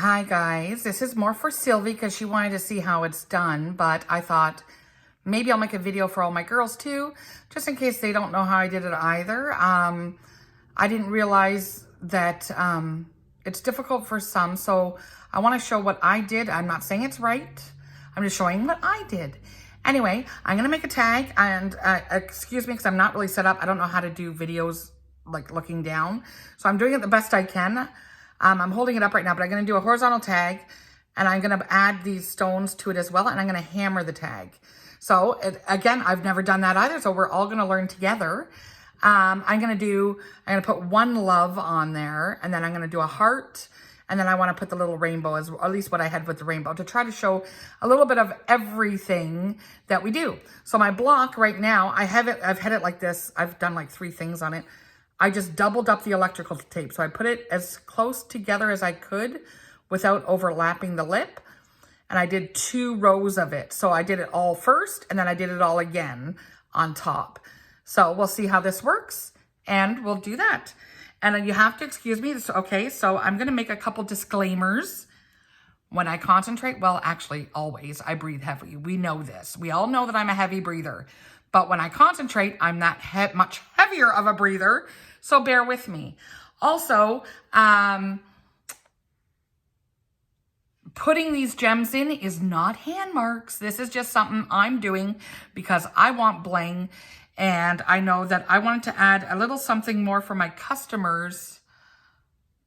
Hi guys, this is more for Sylvie because she wanted to see how it's done, but I thought maybe I'll make a video for all my girls too, just in case they don't know how I did it either. I didn't realize that it's difficult for some, so I want to show what I did. I'm not saying it's right, I'm just showing what I did. Anyway, I'm going to make a tag, and excuse me because I'm not really set up. I don't know how to do videos like looking down, so I'm doing it the best I can. I'm holding it up right now, but I'm going to do a horizontal tag, and I'm going to add these stones to it as well, and I'm going to hammer the tag. So again, I've never done that either, so we're all going to learn together. I'm going to put one love on there, and then I'm going to do a heart, and then I want to put the little rainbow, as at least what I had with the rainbow, to try to show a little bit of everything that we do. So my block right now, I've had it like this. I've done like 3 things on it. I just doubled up the electrical tape. So I put it as close together as I could without overlapping the lip. And I did 2 rows of it. So I did it all first, and then I did it all again on top. So we'll see how this works, and we'll do that. And you have to excuse me. Okay, so I'm going to make a couple disclaimers. When I concentrate, well, actually, always, I breathe heavily. We know this. We all know that I'm a heavy breather. But when I concentrate, I'm not much heavier of a breather. So bear with me. Also, putting these gems in is not hand marks. This is just something I'm doing because I want bling. And I know that I wanted to add a little something more for my customers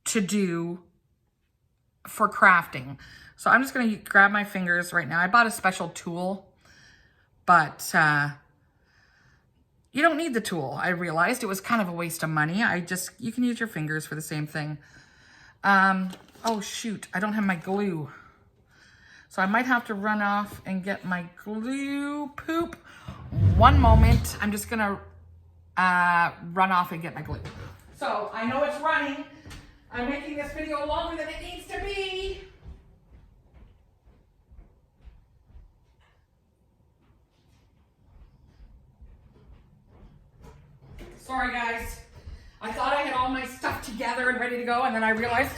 to do for crafting. So I'm just going to grab my fingers right now. I bought a special tool, but you don't need the tool. I realized it was kind of a waste of money. You can use your fingers for the same thing. Oh shoot, I don't have my glue. So I might have to run off and get my glue poop. One moment, I'm just gonna run off and get my glue. So I know it's running. I'm making this video longer than it needs to be. Sorry guys, I thought I had all my stuff together and ready to go, and then I realized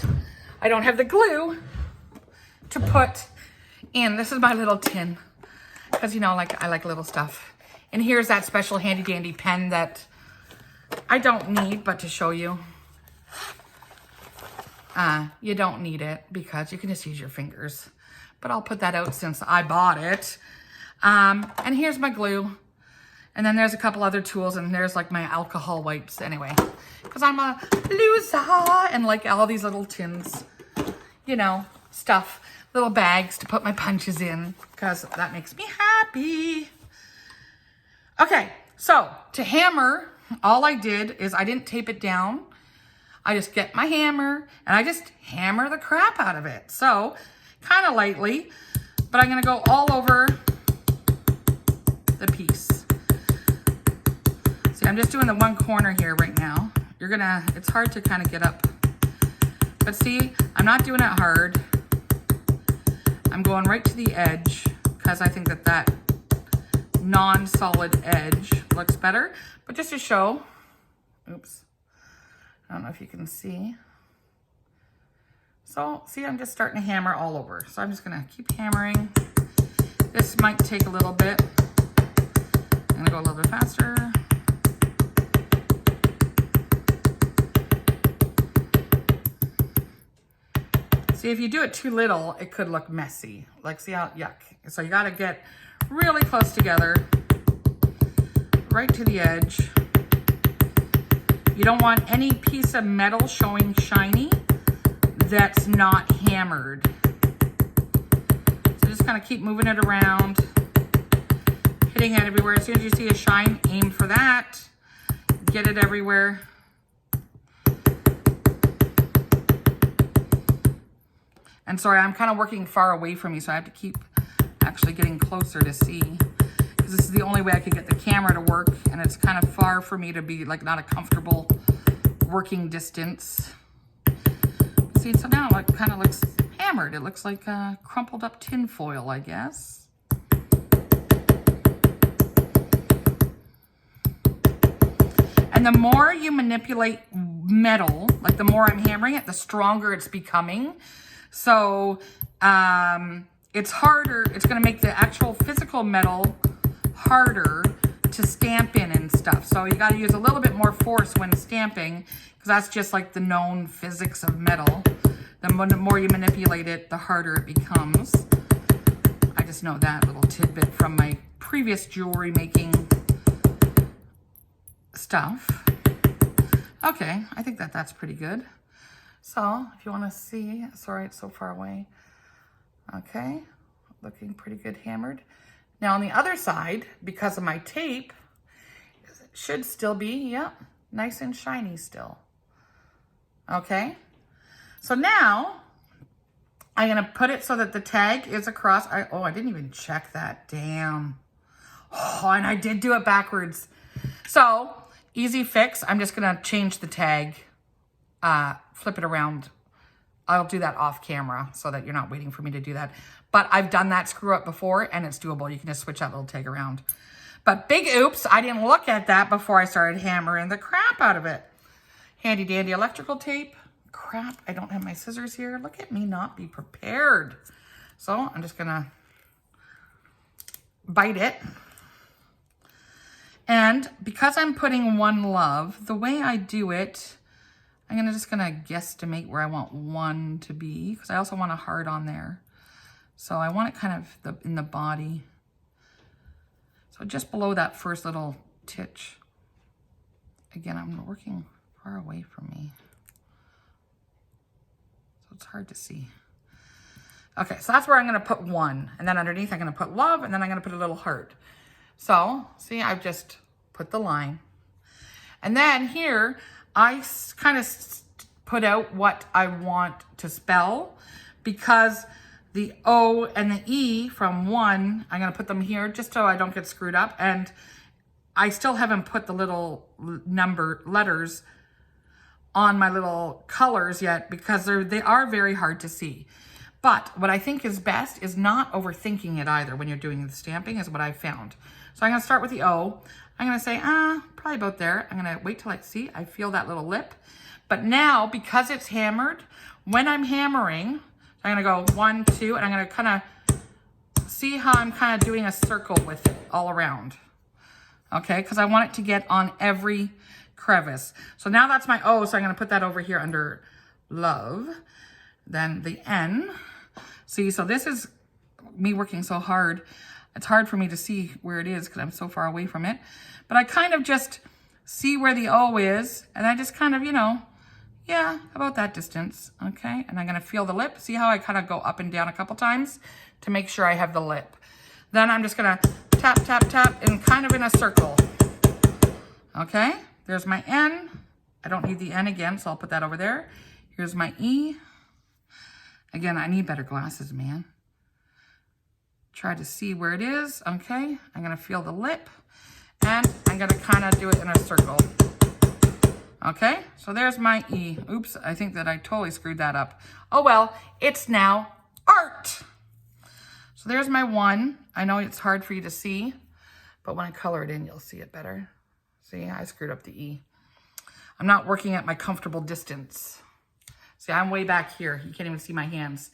I don't have the glue to put in. This is my little tin, because you know, I like little stuff. And here's that special handy dandy pen that I don't need, but to show you. You don't need it because you can just use your fingers. But I'll put that out since I bought it. And here's my glue. And then there's a couple other tools, and there's like my alcohol wipes anyway. Because I'm a loser and like all these little tins, you know, stuff. Little bags to put my punches in because that makes me happy. Okay, so to hammer, all I did is I didn't tape it down. I just get my hammer and I just hammer the crap out of it. So kind of lightly, but I'm going to go all over the piece. See, I'm just doing the one corner here right now. It's hard to kind of get up. But see, I'm not doing it hard. I'm going right to the edge because I think that non-solid edge looks better. But just to show, oops, I don't know if you can see. So see, I'm just starting to hammer all over. So I'm just gonna keep hammering. This might take a little bit. I'm gonna go a little bit faster. See, if you do it too little, it could look messy. Like, see how, yuck. So you gotta get really close together, right to the edge. You don't want any piece of metal showing shiny that's not hammered. So just kind of keep moving it around, hitting it everywhere. As soon as you see a shine, aim for that. Get it everywhere. And sorry, I'm kind of working far away from you, so I have to keep actually getting closer to see. Because this is the only way I could get the camera to work, and it's kind of far for me to be like not a comfortable working distance. See, so now it kind of looks hammered. It looks like crumpled up tin foil, I guess. And the more you manipulate metal, like the more I'm hammering it, the stronger it's becoming. So it's harder. It's going to make the actual physical metal harder to stamp in and stuff. So you got to use a little bit more force when stamping, because that's just like the known physics of metal. The more you manipulate it, the harder it becomes. I just know that little tidbit from my previous jewelry making stuff. Okay, I think that that's pretty good. So if you want to see, sorry, it's so far away. Okay, looking pretty good hammered. Now on the other side, because of my tape, it should still be, yep, nice and shiny still. Okay, so now I'm gonna put it so that the tag is across. I didn't even check that, damn. Oh, and I did do it backwards. So, easy fix, I'm just gonna change the tag, flip it around. I'll do that off camera so that you're not waiting for me to do that. But I've done that screw up before and it's doable. You can just switch that little tag around. But big oops, I didn't look at that before I started hammering the crap out of it. Handy dandy electrical tape. Crap, I don't have my scissors here. Look at me not be prepared. So I'm just gonna bite it. And because I'm putting one love, the way I do it, I'm just gonna guesstimate where I want one to be, because I also want a heart on there. So I want it kind of in the body. So just below that first little titch. Again, I'm working far away from me, so it's hard to see. Okay, so that's where I'm gonna put one. And then underneath I'm gonna put love, and then I'm gonna put a little heart. So, see, I've just put the line. And then here, I kind of put out what I want to spell, because the O and the E from one, I'm going to put them here just so I don't get screwed up. And I still haven't put the little number letters on my little colors yet, because they are very hard to see. But what I think is best is not overthinking it either when you're doing the stamping, is what I've found. So I'm going to start with the O. I'm going to say, probably about there. I'm going to wait till I feel that little lip. But now, because it's hammered, when I'm hammering, I'm going to go 1, 2, and I'm going to kind of see how I'm kind of doing a circle with it all around. Okay, because I want it to get on every crevice. So now that's my O, so I'm going to put that over here under love. Then the N. See, so this is me working so hard. It's hard for me to see where it is because I'm so far away from it. But I kind of just see where the O is, and I just kind of, yeah, about that distance, okay? And I'm gonna feel the lip. See how I kind of go up and down a couple times to make sure I have the lip. Then I'm just gonna tap, tap, tap, and kind of in a circle. Okay, there's my N. I don't need the N again, so I'll put that over there. Here's my E. Again, I need better glasses, man. Try to see where it is, okay? I'm gonna feel the lip, and I'm gonna kind of do it in a circle. Okay, so there's my E. Oops, I think that I totally screwed that up. Oh well, it's now art. So there's my 1. I know it's hard for you to see, but when I color it in, you'll see it better. See, I screwed up the E. I'm not working at my comfortable distance. See, I'm way back here. You can't even see my hands.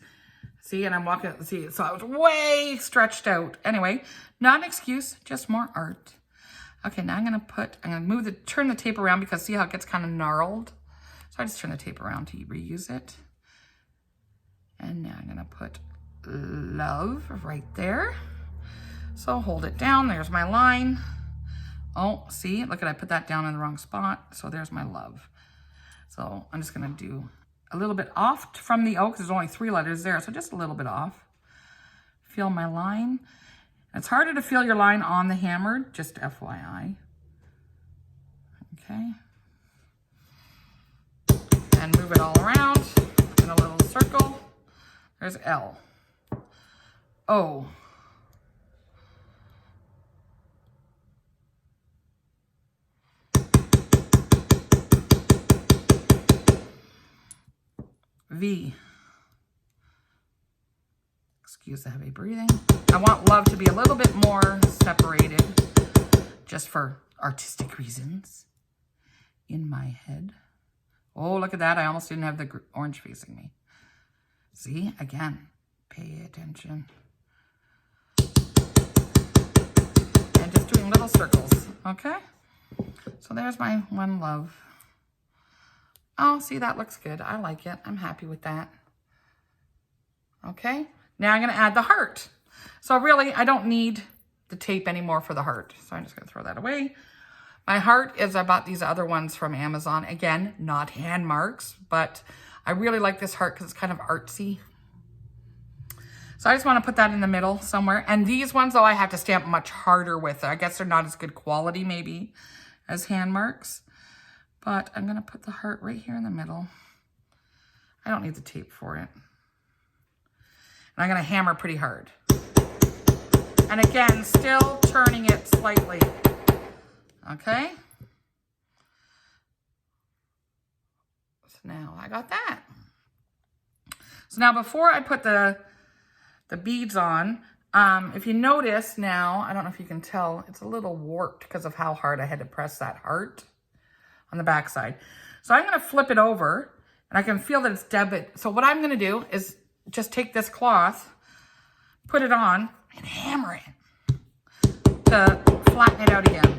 See, and I'm walking, see, so I was way stretched out. Anyway, not an excuse, just more art. Okay, now I'm gonna turn the tape around, because see how it gets kind of gnarled? So I just turn the tape around to reuse it. And now I'm gonna put love right there. So hold it down, there's my line. Oh, see, look at, I put that down in the wrong spot. So there's my love. So I'm just gonna do a little bit off from the O, because there's only 3 letters there, so just a little bit off. Feel my line. It's harder to feel your line on the hammered, just FYI. Okay. And move it all around in a little circle. There's L. O. V. Excuse the heavy breathing. I want love to be a little bit more separated, just for artistic reasons, in my head. Oh, look at that. I almost didn't have the orange facing me. See, again, pay attention. And just doing little circles, okay? So there's my one love. Oh, see, that looks good. I like it. I'm happy with that. Okay, now I'm gonna add the heart. So really, I don't need the tape anymore for the heart. So I'm just gonna throw that away. My heart is, I bought these other ones from Amazon. Again, not Handmarks, but I really like this heart because it's kind of artsy. So I just want to put that in the middle somewhere. And these ones, though, I have to stamp much harder with. I guess they're not as good quality, maybe, as Handmarks. But I'm going to put the heart right here in the middle. I don't need the tape for it. And I'm going to hammer pretty hard. And again, still turning it slightly. Okay. So now I got that. So now before I put the beads on, if you notice now, I don't know if you can tell, it's a little warped because of how hard I had to press that heart on the back side. So I'm going to flip it over and I can feel that it's dead. So what I'm going to do is just take this cloth, put it on and hammer it to flatten it out again.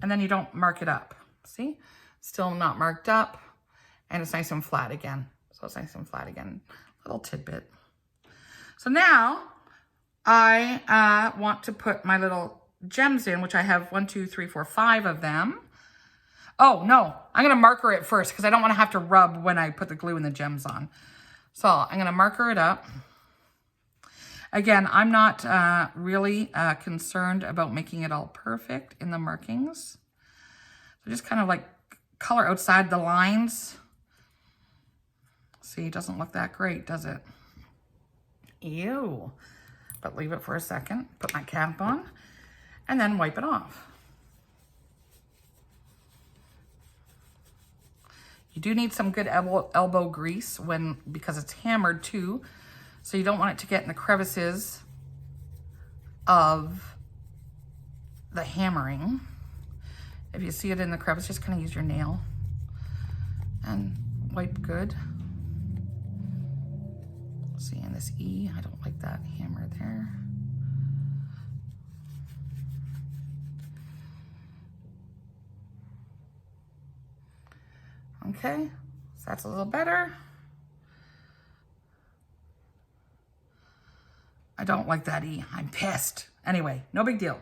And then you don't mark it up. See? Still not marked up. And it's nice and flat again. So it's nice and flat again. Little tidbit. So now I want to put my little gems in, which I have 1, 2, 3, 4, 5 of them. Oh, no. I'm going to marker it first because I don't want to have to rub when I put the glue and the gems on. So I'm going to marker it up. Again, I'm not really concerned about making it all perfect in the markings. So just kind of like color outside the lines. See, it doesn't look that great, does it? Ew. But leave it for a second, put my cap on, and then wipe it off. You do need some good elbow grease because it's hammered too. So you don't want it to get in the crevices of the hammering. If you see it in the crevice, just kind of use your nail and wipe good. See, in this E, I don't like that hammer there. Okay, so that's a little better. I don't like that E. I'm pissed. Anyway, no big deal.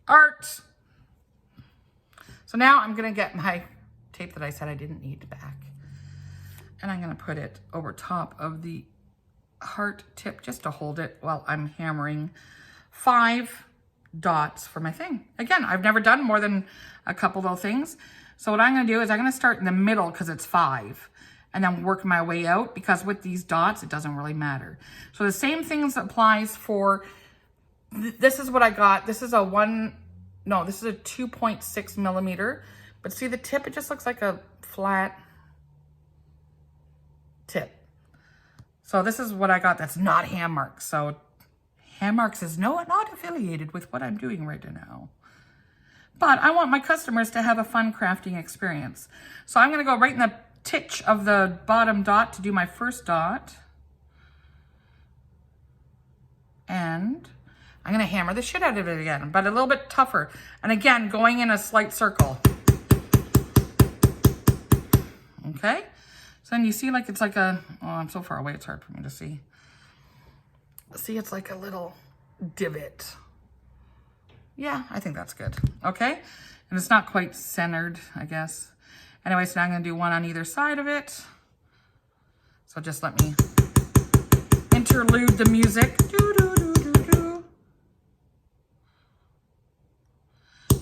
Art. So now I'm going to get my tape that I said I didn't need back. And I'm going to put it over top of the heart tip just to hold it while I'm hammering 5 dots for my thing. Again, I've never done more than a couple little things. So what I'm going to do is I'm going to start in the middle because it's 5. And then work my way out because with these dots, it doesn't really matter. So the same things applies for, this is what I got. This is a 2.6 millimeter. But see the tip, it just looks like a flat tip. So this is what I got that's not Handmarks. So Handmarks is not affiliated with what I'm doing right now. But I want my customers to have a fun crafting experience. So I'm gonna go right in the titch of the bottom dot to do my first dot. And I'm gonna hammer the shit out of it again, but a little bit tougher. And again, going in a slight circle. Okay? So then you see like it's like a, oh, I'm so far away, it's hard for me to see. See, it's like a little divot. Yeah, I think that's good. Okay? And it's not quite centered, I guess. Anyway, so now I'm going to do one on either side of it. So just let me interlude the music. Do, do, do, do, do.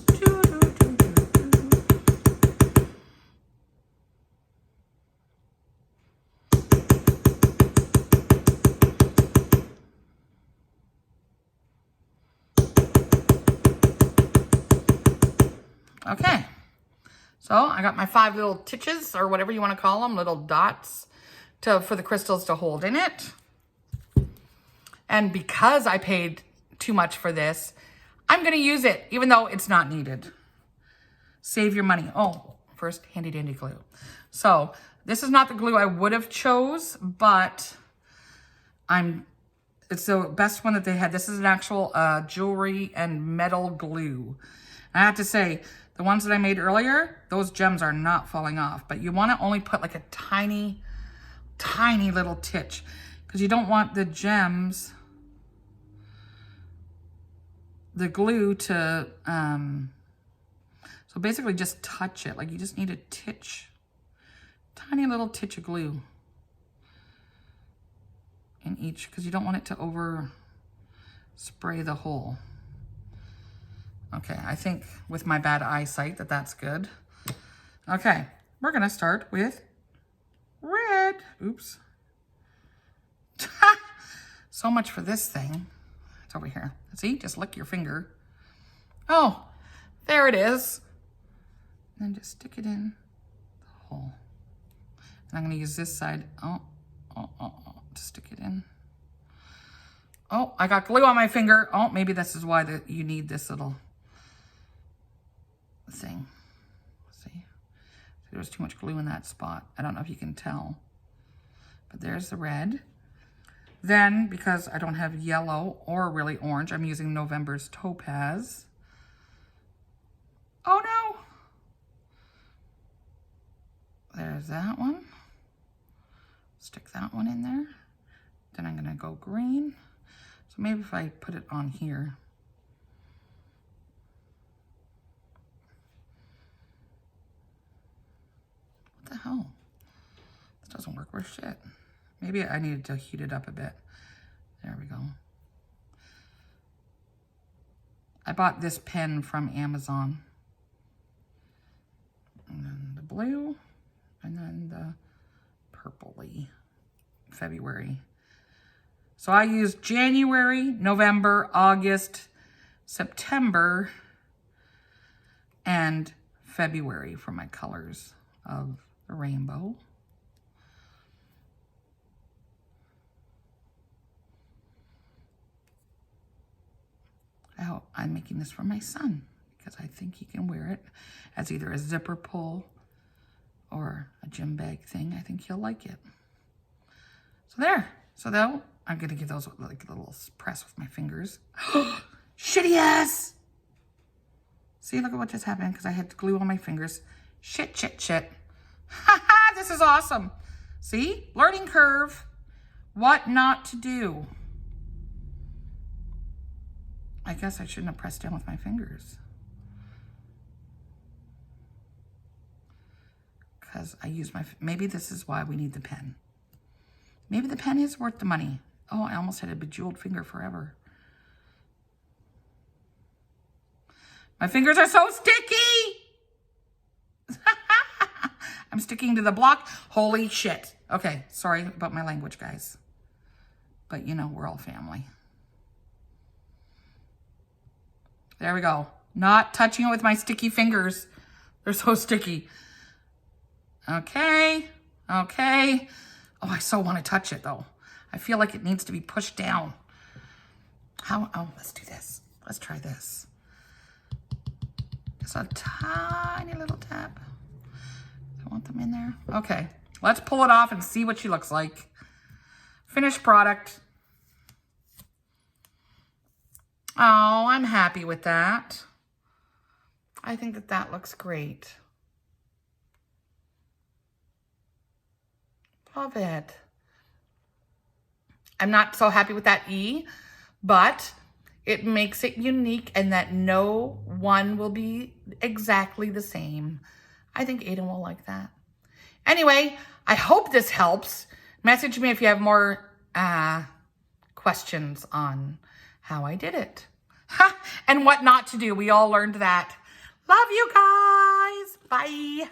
Do, do, do, do, do. Okay. So I got my 5 little titches, or whatever you want to call them, little dots for the crystals to hold in it. And because I paid too much for this, I'm going to use it, even though it's not needed. Save your money. Oh, first, handy dandy glue. So This is not the glue I would have chose, but it's the best one that they had. This is an actual jewelry and metal glue. I have to say, the ones that I made earlier, those gems are not falling off, but you want to only put like a tiny little titch because you don't want the gems, the glue to, so basically just touch it. Like you just need a titch, tiny little titch of glue in each because you don't want it to over spray the hole. Okay, I think with my bad eyesight that's good. Okay, we're gonna start with red. Oops. So much for this thing. It's over here. See, just lick your finger. Oh, there it is. And then just stick it in the hole. And I'm gonna use this side, to stick it in. Oh, I got glue on my finger. Oh, maybe this is why you need this little thing. See, there was too much glue in that spot. I don't know if you can tell, but there's the red. Then, because I don't have yellow or really orange, I'm using November's Topaz. Oh no! There's that one. Stick that one in there. Then I'm gonna go green. So maybe if I put it on here. What the hell? This doesn't work worth shit. Maybe I needed to heat it up a bit. There we go. I bought this pen from Amazon. And then the blue, and then the purpley, February. So I used January, November, August, September, and February for my colors of the rainbow. I'm making this for my son because I think he can wear it as either a zipper pull or a gym bag thing. I think he'll like it. So there. So though, I'm gonna give those like a little press with my fingers. Shitty ass! See, look at what just happened because I had glue on my fingers. Shit. Haha, this is awesome. See, learning curve. What not to do. I guess I shouldn't have pressed down with my fingers. Because I use my, maybe this is why we need the pen. Maybe the pen is worth the money. Oh, I almost had a bejeweled finger forever. My fingers are so sticky! I'm sticking to the block. Holy shit. Okay, sorry about my language, guys. But you know, we're all family. There we go. Not touching it with my sticky fingers. They're so sticky. Okay. Oh, I so want to touch it though. I feel like it needs to be pushed down. Oh, let's do this. Let's try this. Just a tiny little tap. I want them in there. Okay, let's pull it off and see what she looks like. Finished product. Oh, I'm happy with that. I think that looks great. Love it. I'm not so happy with that E, but it makes it unique and that no one will be exactly the same. I think Aiden will like that. Anyway, I hope this helps. Message me if you have more questions on how I did it. And what not to do. We all learned that. Love you guys. Bye.